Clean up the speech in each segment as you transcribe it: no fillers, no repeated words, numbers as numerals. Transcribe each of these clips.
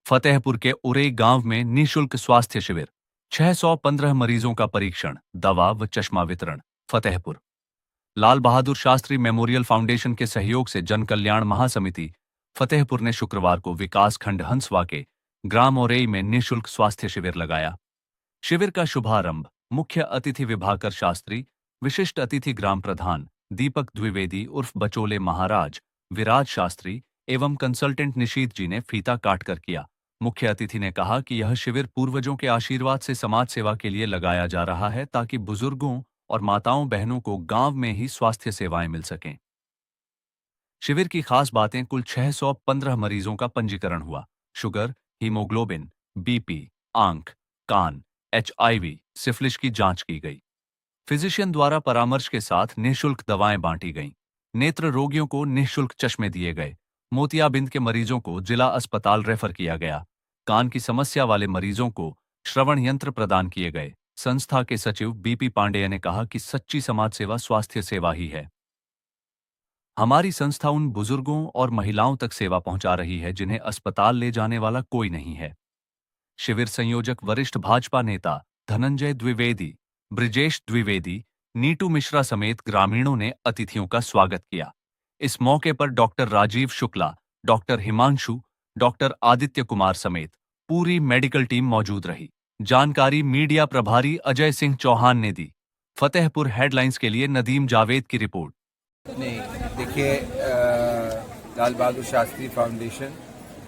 फतेहपुर के उरे गांव में निःशुल्क स्वास्थ्य शिविर, 615 मरीजों का परीक्षण, दवा व चश्मा वितरण। फतेहपुर लाल बहादुर शास्त्री मेमोरियल फाउंडेशन के सहयोग से जन कल्याण महासमिति फतेहपुर ने शुक्रवार को विकास खंड हंसवा के ग्राम औरई में निःशुल्क स्वास्थ्य शिविर लगाया। शिविर का शुभारंभ मुख्य अतिथि विभाकर शास्त्री, विशिष्ट अतिथि ग्राम प्रधान दीपक द्विवेदी उर्फ बचोले महाराज, विराज शास्त्री एवं कंसल्टेंट निशीत जी ने फीता काटकर किया। मुख्य अतिथि ने कहा कि यह शिविर पूर्वजों के आशीर्वाद से समाज सेवा के लिए लगाया जा रहा है ताकि बुजुर्गों और माताओं बहनों को गांव में ही स्वास्थ्य सेवाएं मिल सकें। शिविर की खास बातें, कुल 615 मरीजों का पंजीकरण हुआ। शुगर, हीमोग्लोबिन, बीपी, आंख, कान, एचआईवी, सिफिलिस की जांच की गई। फिजिशियन द्वारा परामर्श के साथ निःशुल्क दवाएं बांटी गईं। नेत्र रोगियों को निःशुल्क चश्मे दिए गए। मोतियाबिंद के मरीजों को जिला अस्पताल रेफर किया गया। कान की समस्या वाले मरीजों को श्रवण यंत्र प्रदान किए गए। संस्था के सचिव बीपी पांडेय ने कहा कि सच्ची समाज सेवा स्वास्थ्य सेवा ही है। हमारी संस्था उन बुजुर्गों और महिलाओं तक सेवा पहुंचा रही है जिन्हें अस्पताल ले जाने वाला कोई नहीं है। शिविर संयोजक वरिष्ठ भाजपा नेता धनंजय द्विवेदी, ब्रिजेश द्विवेदी, नीटू मिश्रा समेत ग्रामीणों ने अतिथियों का स्वागत किया। इस मौके पर doctor Rajiv Shukla, doctor Himanshu, doctor Aditya Kumar समेत पूरी मेडिकल टीम मौजूद रही। जानकारी मीडिया प्रभारी अजय सिंह चौहान ने दी। फतेहपुर हेडलाइंस के लिए नदीम जावेद की रिपोर्ट। नहीं, देखिए, लाल बहादुर शास्त्री फाउंडेशन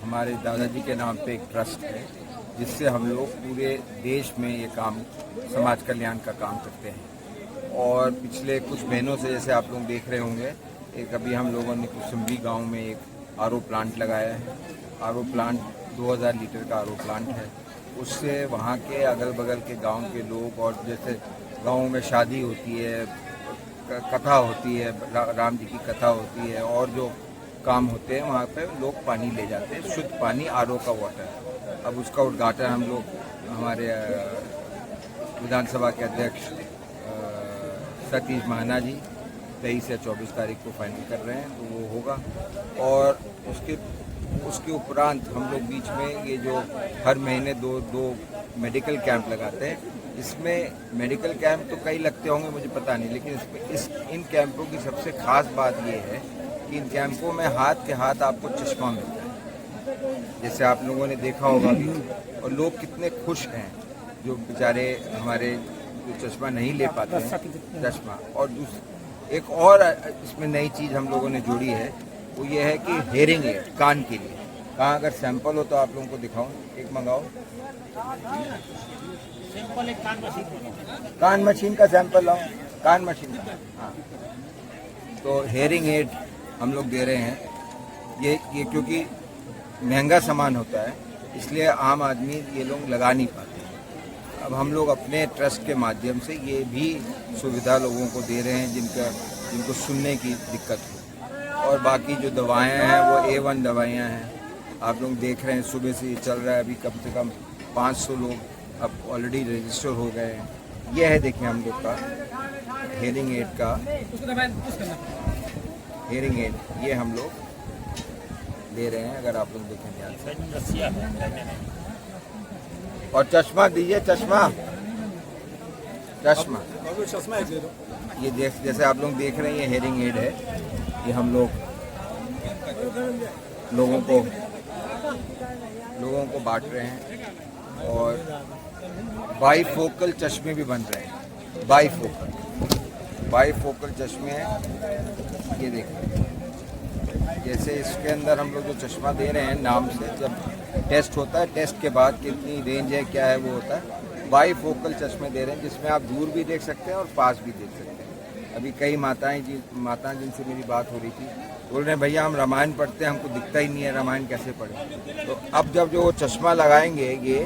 हमारे दादाजी के नाम पे एक ट्रस्ट है जिससे हम लोग पूरे देश में ये काम, समाज कल्याण का काम करते हैं। और पिछले कुछ महीनों से, जैसे आप लोग देख रहे होंगे, एक अभी हम लोगों ने कुसुम्बी गांव में एक आरओ प्लांट लगाया है। आरओ प्लांट 2000 लीटर का आरओ प्लांट है। उससे वहाँ के अगल बगल के गांव के लोग, और जैसे गाँव में शादी होती है, कथा होती है, राम जी की कथा होती है, और जो काम होते हैं वहाँ पे लोग पानी ले जाते हैं, शुद्ध पानी, आरओ का वाटर। अब उसका उद्घाटन हम लोग हमारे विधानसभा के अध्यक्ष सतीश महाना जी 23 या 24 तारीख को फाइनल कर रहे हैं, तो वो होगा। और उसके उपरांत हम लोग बीच में ये जो हर महीने दो मेडिकल कैंप लगाते हैं। इसमें मेडिकल कैंप तो कई लगते होंगे, मुझे पता नहीं, लेकिन इन कैंपों की सबसे खास बात ये है कि इन कैंपों में हाथ के हाथ आपको चश्मा मिलता है, जैसे आप लोगों ने देखा होगा भी। और लोग कितने खुश हैं जो बेचारे हमारे जो चश्मा नहीं ले पाते हैं, चश्मा। और एक और इसमें नई चीज़ हम लोगों ने जोड़ी है, वो ये है कि हेयरिंग एड, कान के लिए। कहाँ अगर सैंपल हो तो आप लोगों को दिखाऊं, एक मंगाओ। कान मशीन का सैंपल लाओ, कान मशीन का। हाँ, तो हेयरिंग एड हम लोग दे रहे हैं। ये क्योंकि महंगा सामान होता है, इसलिए आम आदमी ये लोग लगा नहीं पाते। अब हम लोग अपने ट्रस्ट के माध्यम से ये भी सुविधा लोगों को दे रहे हैं जिनको सुनने की दिक्कत हो। और बाकी जो दवाएं हैं वो A1 दवाइयाँ हैं। आप लोग देख रहे हैं सुबह से ये चल रहा है, अभी कम से कम 500 लोग अब ऑलरेडी रजिस्टर हो गए हैं। ये है, देखिए, हम लोग का हेयरिंग एड का हेयरिंग एड, ये हम लोग दे रहे हैं, अगर आप लोग देखें ध्यान से। और चश्मा दीजिए, चश्मा ये जैसे आप लोग देख रहे हैं, ये हेयरिंग एड है। ये हम लोग लोगों को बांट रहे हैं। और बाईफोकल चश्मे भी बन रहे हैं। बाईफोकल चश्मे हैं, ये देखिए। जैसे इसके अंदर हम लोग जो चश्मा दे रहे हैं, नाम से जब टेस्ट होता है, टेस्ट के बाद कितनी रेंज है, क्या है, वो होता है। बाईफोकल चश्मे दे रहे हैं जिसमें आप दूर भी देख सकते हैं और पास भी देख सकते हैं। अभी कई माताएं जिनसे मेरी बात हो रही थी, बोल रहे हैं भैया हम रामायण पढ़ते हैं, हमको दिखता ही नहीं है, रामायण कैसे पढ़ें। तो अब जब जो चश्मा लगाएंगे ये,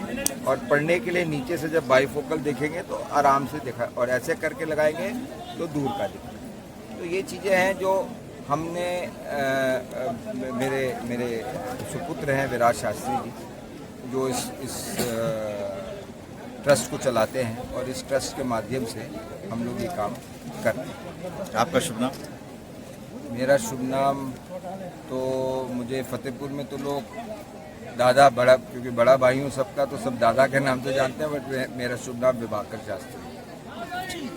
और पढ़ने के लिए नीचे से जब बाईफोकल देखेंगे तो आराम से दिखा, और ऐसे करके लगाएंगे तो दूर का दिखेगा। तो ये चीज़ें हैं जो हमने मेरे सुपुत्र हैं विराज शास्त्री जी, जो इस ट्रस्ट को चलाते हैं और इस ट्रस्ट के माध्यम से हम लोग ये काम करते हैं। आपका शुभ नाम? मेरा शुभ नाम तो मुझे फतेहपुर में तो लोग दादा बड़ा, क्योंकि बड़ा भाई हूँ सबका, तो सब दादा के नाम से जानते हैं, बट मेरा शुभ नाम दिवाकर शास्त्री।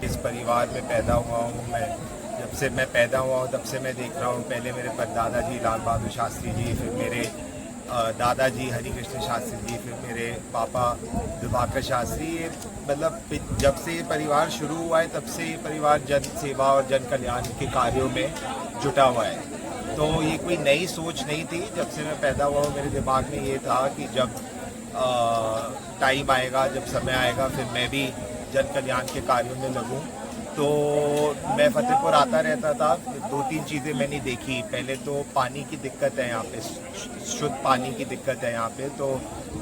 इस परिवार में पैदा हुआ हूँ मैं। जब से मैं पैदा हुआ हूँ तब से मैं देख रहा हूँ, पहले मेरे परदादा जी लाल बहादुर शास्त्री जी, फिर मेरे दादाजी हरि कृष्ण शास्त्री जी, फिर मेरे पापा दिवाकर शास्त्री। ये मतलब जब से ये परिवार शुरू हुआ है तब से ये परिवार जन सेवा और जन कल्याण के कार्यों में जुटा हुआ है। तो ये कोई नई सोच नहीं थी। जब से मैं पैदा हुआ हूँ मेरे दिमाग में ये था कि जब टाइम आएगा, जब समय आएगा, फिर मैं भी जन कल्याण के कार्यों में लगूं। तो मैं फतेहपुर आता रहता था। 2-3 चीज़ें मैंने देखी। पहले तो पानी की दिक्कत है यहाँ पे, शुद्ध पानी की दिक्कत है यहाँ पे। तो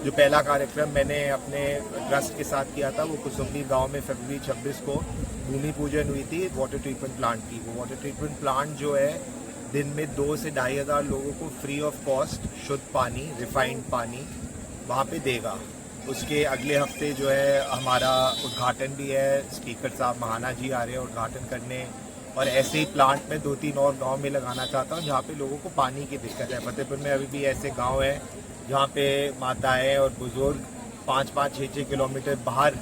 जो पहला कार्यक्रम मैंने अपने ट्रस्ट के साथ किया था वो कुसुम्बी गांव में फरवरी 26 को भूमि पूजन हुई थी वाटर ट्रीटमेंट प्लांट की। वो वाटर ट्रीटमेंट प्लांट जो है दिन में 2 से 2,500 लोगों को फ्री ऑफ कॉस्ट शुद्ध पानी, रिफाइंड पानी वहाँ पे देगा। उसके अगले हफ्ते जो है हमारा उद्घाटन भी है। स्पीकर साहब महाना जी आ रहे हैं उद्घाटन करने। और ऐसे ही प्लांट में 2-3 और गांव में लगाना चाहता हूँ जहाँ पे लोगों को पानी की दिक्कत है। फतेहपुर में अभी भी ऐसे गांव हैं जहाँ पे माताएं और बुजुर्ग 5-5, 6-6 किलोमीटर बाहर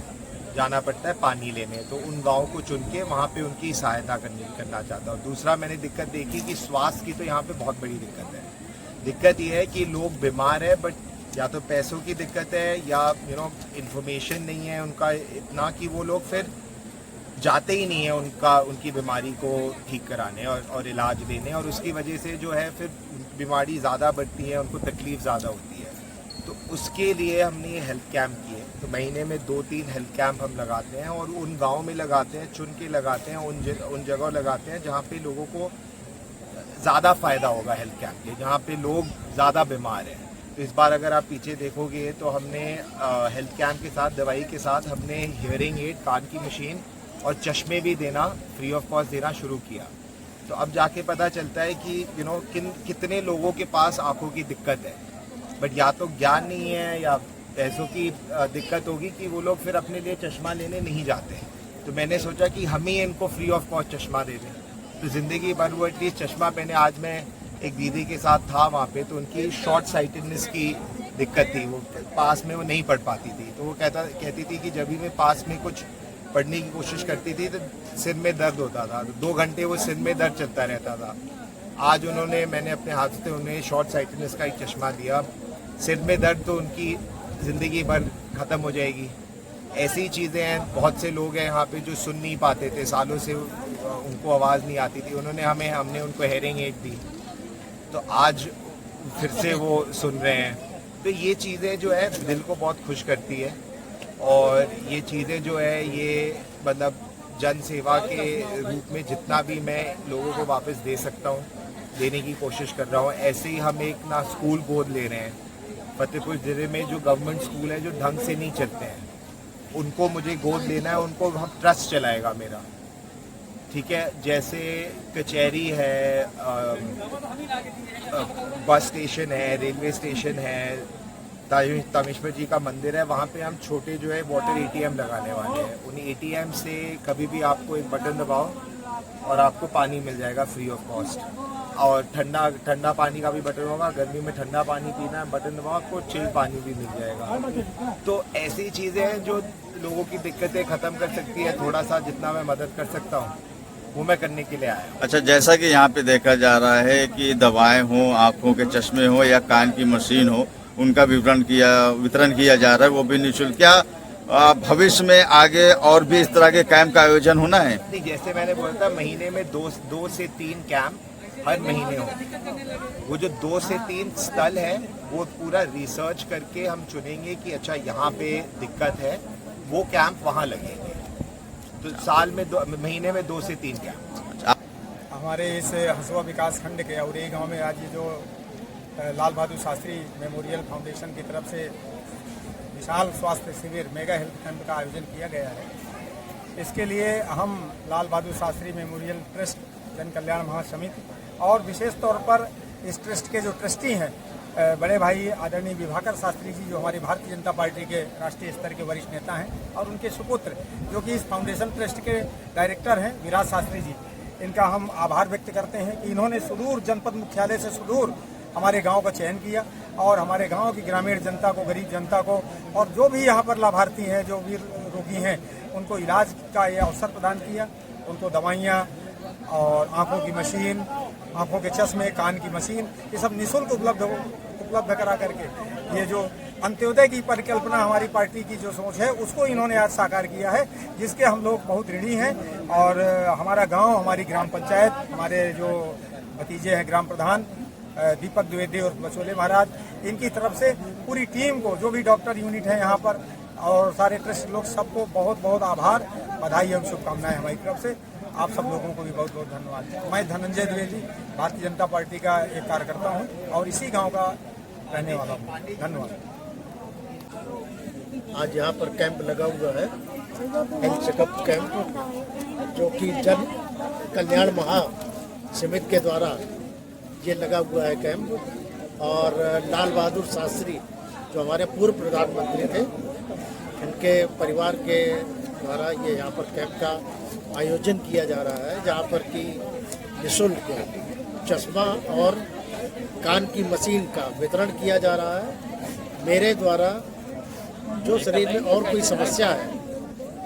जाना पड़ता है पानी लेने। तो उन गाँव को चुन के वहाँ पे उनकी सहायता करना चाहता हूँ। दूसरा मैंने दिक्कत देखी कि स्वास्थ्य की तो यहाँ पे बहुत बड़ी दिक्कत है। दिक्कत ये है कि लोग बीमार है, बट या तो पैसों की दिक्कत है या इन्फॉर्मेशन नहीं है उनका इतना कि वो लोग फिर जाते ही नहीं है उनकी बीमारी को ठीक कराने और इलाज देने। और उसकी वजह से जो है फिर बीमारी ज़्यादा बढ़ती है, उनको तकलीफ़ ज़्यादा होती है। तो उसके लिए हमने ये हेल्थ कैंप किए। तो महीने में 2-3 हेल्थ कैंप हम लगाते हैं और उन गाँव में लगाते हैं, चुन के लगाते हैं, उन जगह लगाते हैं जहाँ पे लोगों को ज़्यादा फ़ायदा होगा हेल्थ कैंप के, जहाँ पे लोग ज़्यादा बीमार हैं। तो इस बार अगर आप पीछे देखोगे तो हमने हेल्थ कैंप के साथ, दवाई के साथ हमने हियरिंग एड, कान की मशीन और चश्मे भी देना, फ्री ऑफ कॉस्ट देना शुरू किया। तो अब जाके पता चलता है कि कितने लोगों के पास आंखों की दिक्कत है, बट या तो ज्ञान नहीं है या पैसों की दिक्कत होगी कि वो लोग फिर अपने लिए चश्मा लेने नहीं जाते। तो मैंने सोचा कि हम ही इनको फ्री ऑफ कॉस्ट चश्मा दे दें। तो ज़िंदगी भर वो एटलीस्ट चश्मा पहने। आज मैं एक दीदी के साथ था वहाँ पे, तो उनकी शॉर्ट साइटेडनेस की दिक्कत थी, वो पास में वो नहीं पढ़ पाती थी। तो वो कहती थी कि जब भी मैं पास में कुछ पढ़ने की कोशिश करती थी तो सिर में दर्द होता था। तो 2 घंटे वो सिर में दर्द चलता रहता था। आज मैंने अपने हाथ से उन्हें शॉर्ट साइटेडनेस का एक चश्मा दिया। सिर में दर्द तो उनकी ज़िंदगी भर ख़त्म हो जाएगी। ऐसी चीज़ें हैं। बहुत से लोग हैं यहाँ पे जो सुन नहीं पाते थे, सालों से उनको आवाज़ नहीं आती थी। हमने उनको हेयरिंग एड दी, तो आज फिर से वो सुन रहे हैं। तो ये चीज़ें जो है दिल को बहुत खुश करती है। और ये चीज़ें जो है ये मतलब जन सेवा के रूप में जितना भी मैं लोगों को वापस दे सकता हूँ देने की कोशिश कर रहा हूँ। ऐसे ही हम एक स्कूल गोद ले रहे हैं। फतेहपुर ज़िले में जो गवर्नमेंट स्कूल है जो ढंग से नहीं चलते हैं, उनको मुझे गोद लेना है। उनको हम ट्रस्ट चलाएगा मेरा, ठीक है। जैसे कचहरी है, बस स्टेशन है, रेलवे स्टेशन है, तामेश्वर जी का मंदिर है, वहाँ पे हम छोटे जो है वाटर ATM लगाने वाले हैं। उन ATM से कभी भी आपको एक बटन दबाओ और आपको पानी मिल जाएगा फ्री ऑफ कॉस्ट। और ठंडा पानी का भी बटन होगा। गर्मी में ठंडा पानी पीना है, बटन दबाओ, आपको चिल पानी भी मिल जाएगा। तो ऐसी चीज़ें हैं जो लोगों की दिक्कतें ख़त्म कर सकती है। थोड़ा सा जितना मैं मदद कर सकता हूँ वो मैं करने के लिए आया हूँ। अच्छा, जैसा कि यहाँ पे देखा जा रहा है कि दवाएं हो, आंखों के चश्मे हो या कान की मशीन हो, उनका वितरण किया जा रहा है, वो भी निःशुल्क। क्या भविष्य में आगे और भी इस तरह के कैंप का आयोजन होना है? नहीं, जैसे मैंने बोला था महीने में 2 से 3 कैंप हर महीने हो। वो जो 2 से 3 स्थल है वो पूरा रिसर्च करके हम चुनेंगे कि अच्छा यहाँ पे दिक्कत है, वो कैंप वहाँ लगेंगे। तो साल में महीने में 2 से 3 कैंप। हमारे इस हसुआ विकास खंड के और गांव में आज ये जो लाल बहादुर शास्त्री मेमोरियल फाउंडेशन की तरफ से विशाल स्वास्थ्य शिविर मेगा हेल्थ कैंप का आयोजन किया गया है। इसके लिए हम लाल बहादुर शास्त्री मेमोरियल ट्रस्ट, जन कल्याण महासमिति और विशेष तौर पर इस ट्रस्ट के जो ट्रस्टी हैं बड़े भाई आदरणीय विभाकर शास्त्री जी, जो हमारी भारतीय जनता पार्टी के राष्ट्रीय स्तर के वरिष्ठ नेता हैं, और उनके सुपुत्र जो कि इस फाउंडेशन ट्रस्ट के डायरेक्टर हैं, विराज शास्त्री जी, इनका हम आभार व्यक्त करते हैं कि इन्होंने सुदूर जनपद मुख्यालय से सुदूर हमारे गांव का चयन किया और हमारे गांव की ग्रामीण जनता को, गरीब जनता को, और जो भी यहाँ पर लाभार्थी हैं, जो भी रोगी हैं, उनको इलाज का ये अवसर प्रदान किया। उनको दवाइयाँ और आँखों की मशीन, आँखों के चश्मे, कान की मशीन, ये सब निःशुल्क उपलब्ध करा करके ये जो अंत्योदय की परिकल्पना हमारी पार्टी की जो सोच है, उसको इन्होंने आज साकार किया है, जिसके हम लोग बहुत ऋणी हैं। और हमारा गांव, हमारी ग्राम पंचायत, हमारे जो भतीजे हैं ग्राम प्रधान दीपक द्विवेदी और बचोले महाराज, इनकी तरफ से पूरी टीम को, जो भी डॉक्टर यूनिट है यहाँ पर और सारे ट्रस्ट लोग, सबको बहुत बहुत आभार, बधाई एवं शुभकामनाएं हमारी तरफ से। आप सब लोगों को भी बहुत बहुत धन्यवाद। मैं धनंजय द्विवेदी, भारतीय जनता पार्टी का एक कार्यकर्ता हूँ और इसी गांव का रहने वाला हूँ। धन्यवाद। आज यहाँ पर कैंप लगा हुआ है, हेल्थ चेकअप कैंप, जो कि जन कल्याण महासमिति के द्वारा ये लगा हुआ है कैंप। और लाल बहादुर शास्त्री जो हमारे पूर्व प्रधानमंत्री थे, उनके परिवार के द्वारा ये यहाँ पर कैंप का आयोजन किया जा रहा है, जहाँ पर कि निःशुल्क चश्मा और कान की मशीन का वितरण किया जा रहा है। मेरे द्वारा जो शरीर में और कोई समस्या है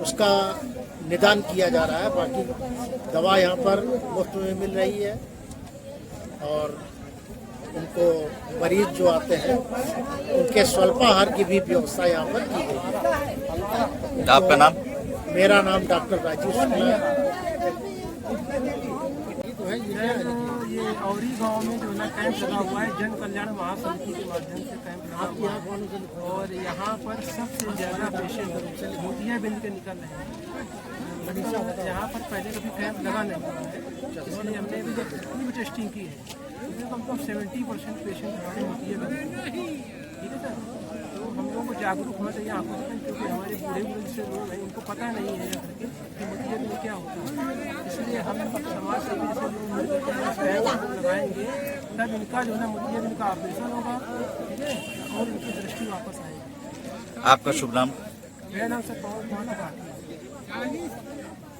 उसका निदान किया जा रहा है। बाकी दवा यहाँ पर मुफ्त में मिल रही है और उनको मरीज जो आते हैं उनके स्वल्पाहार की भी व्यवस्था यहाँ पर की गई है। आपका नाम? मेरा नाम डॉक्टर राजीव शुक्ला है। ये औरी गांव में जो ना कैंप लगा हुआ है, जन कल्याण महासमिति के माध्यम से कैंप लगा हुआ है और यहाँ पर सबसे ज़्यादा पेशेंट मोतियाबिंद के निकल रहे हैं। यहाँ पर पहले कभी कैंप लगा नहीं हुआ है, इसलिए हमने भी जब पूरी टेस्टिंग की है, इसमें कम से कम 70% पेशेंट हमारे मोतियाबिंद, ठीक है सर। तो हम लोगों को जागरूक होना चाहिए आंखों से, क्योंकि हमारे बूढ़े जैसे लोग हैं, उनको पता नहीं है कि मोतियाबिंद क्या होता है। इसलिए हम समाज से भी जैसे लोग मिलकर कैंप लगाएंगे, तब इनका जो है मोतियाबिंद का ऑपरेशन होगा, ठीक है, और उनकी दृष्टि वापस आएगी। आपका शुभ नाम? मेरा नाम सर पवन कुमार त्रिपाठी है।